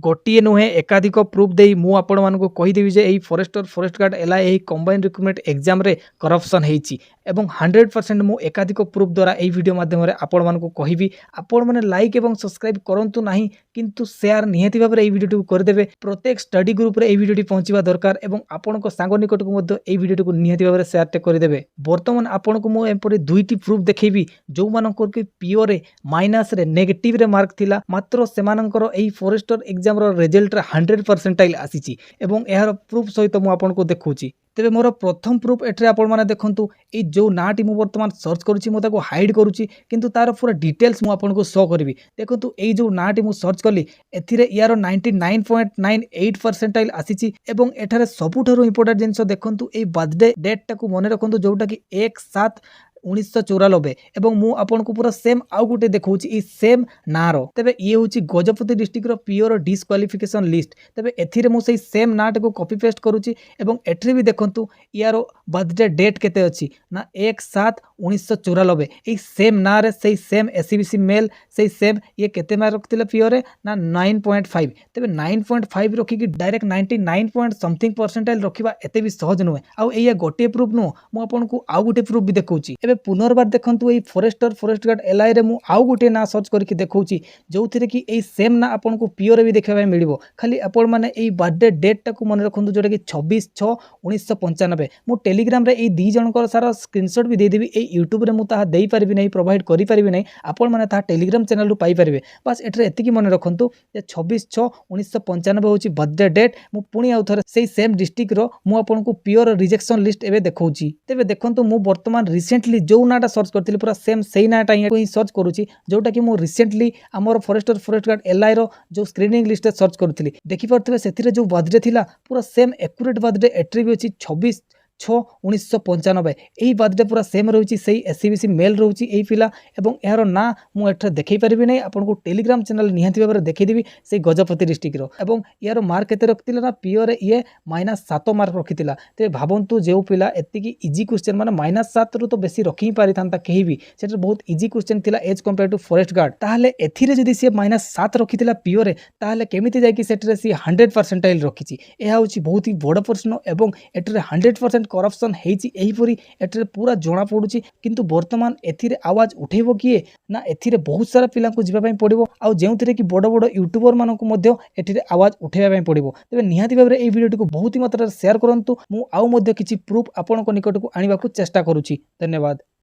गोटे नुहे एकाधिक प्रूफ दे मु आपण मानक कहीदेवी जे फॉरेस्टर फॉरेस्ट गार्ड एलआई कंबाइंड रिक्रुटमेंट एग्जाम रे करप्शन होती एवं 100% मु एकाधिक प्रूफ द्वारा यही वीडियो माध्यम आपण मानक कहबी आपण मैंने लाइक एवं सब्सक्राइब करंतु नहीं किंतु शेयर निहाती भाव में वीडियो करदेवे प्रत्येक स्टडी ग्रुप रे वीडियो पहुंचवा दरकार एवं आपण सांग निकट को वीडियो को निहाती भाव में शेयर करदेवे। बर्तमान आपण को मुझे एपरी दुईटी प्रूफ देखी जो मानक पीओ माइनस रे नेगेटिव रे मार्क थिला मात्र सेमानंकर एही फॉरेस्टर एग्जाम रो रिजल्ट रे 100% आसीची एवं यार प्रूफ सहित मु आपण को देखुची। तेबे मोर प्रथम प्रूफ एट्रे आपण माने देखंतु ए जो नाटी मु वर्तमान सर्च करूची मु ताको हाइड करूची किंतु तार पूरा डिटेल्स मु आपण को शो करबी। देखंतु ए जो नाटी मु सर्च कली एथिरे यार 99.98% आसीची एवं एठारे सबुठारु इंपोर्टेंट जिंस देखंतु ए बर्थडे डेट टाको मने रखंतु जोटा कि 1/7/1994 एवं मु आपन को पूरा सेम आउ गुटे देखौची ई सेम नारो। तेबे ये होची गजपति डिस्ट्रिक्ट रो पीओर डिस्क्वालिफिकेशन लिस्ट। तेबे एथिरे मु सेही सेम नाट को कॉपी पेस्ट करूची एवं एठरे भी देखंतु यारो बर्थडे डेट केते अछि ना 1/7/1994 ई सेम ना रे सेही सेम एससीबीसी मेल सेही सेम ये केते मार्क रखतिले पीओर रे ना 9.5। तेबे 9.5 रखी कि डायरेक्ट 99 पॉइंट समथिंग परसेंटाइल रखिबा एते भी सहज नुहे। आ एया गोटे प्रूफ नो मु आपन को आउ गुटे प्रूफ भी देखौची। पुनर्बार देखंतु एई फॉरेस्टर फॉरेस्ट गार्ड एलआई रे मु आउ गुटे ना सर्च करके देखौची जोथिरे कि एई सेम ना आपन को पीओ रे भी देखबा में मिलिबो। खाली आपन माने एई बर्थडे डेट टा को मन रखंतु जोटा कि 26/6/1995। मु टेलीग्राम रे एई दी जनकर सारा स्क्रीनशॉट भी दे देबी। एई यूट्यूब रे मु ताहा देई परिबि नै प्रोवाइड करि परिबि नै आपन माने ताहा टेलीग्राम चैनल रु पाई परिबे। बस एठरे एति कि मन रखंतु जे 26/6/1995 होची बर्थडे डेट। मु पुनी आउ थरे सेई सेम डिस्ट्रिक्ट रो मु आपन को पीओर रिजेक्शन लिस्ट एबे देखौची। तेबे देखंतु मु वर्तमान रिसेंटली जो नाटा सर्च करथिली पूरा सेम सेही नाटा ही सर्च करूची जोटा कि मु रिसेंटली हमर फॉरेस्टर फॉरेस्ट गार्ड एलआई रो जो स्क्रीनिंग लिस्ट सर्च करथिली देखि परथबे सेथिरे जो बर्थडे थिला पूरा सेम एक्यूरेट बर्थडे एट्री भी अछि 26/6/1995। यही बर्थडे पूरा सेम रही से एससीबीसी मेल रही यही पिला एवं यार ना मुझे देखई पारि ना आपन को टेलीग्राम चैनल निहाती भाव में देखीदेवी से गजपति डिस्ट्रिक्ट एवं यार मार्क केते रखिला ना पीओ रे ये -7 मार्क रखिला। ते भावंतु जो पिला एतिकी इजी क्वेश्चन माने -7 रु तो बेसी रखी ही पारि थांता कहीं भी सेटा बहुत इजी क्वेश्चन थिला as compare to forest guard. ताहले एथिरे जदी से -7 रखिला पीओ रे ताहले केमिति जाय कि सेटरे सी 100% रखिची। एहा होची बहुत ही बड़ प्रश्न एवं एटरे 100% करप्शन हेची एहीपरी एटरे पूरा जना पड़ुची। किंतु वर्तमान एथिरे आवाज उठेबो किए ना एथिरे बहुत सारा पिला को जिबा पई पड़िबो आ जेउथिरे कि बड़ बड़ यूट्यूबर मानको मध्ये एथिरे आवाज उठेबा पई पड़िबो। तबे निहाती भाबरे एही वीडियोटी को बहुत ही मात्रा शेयर करंतु। मु आउ मध्ये किछि प्रूफ आपनको निकट को आनिबा को चेष्टा करूची। धन्यवाद।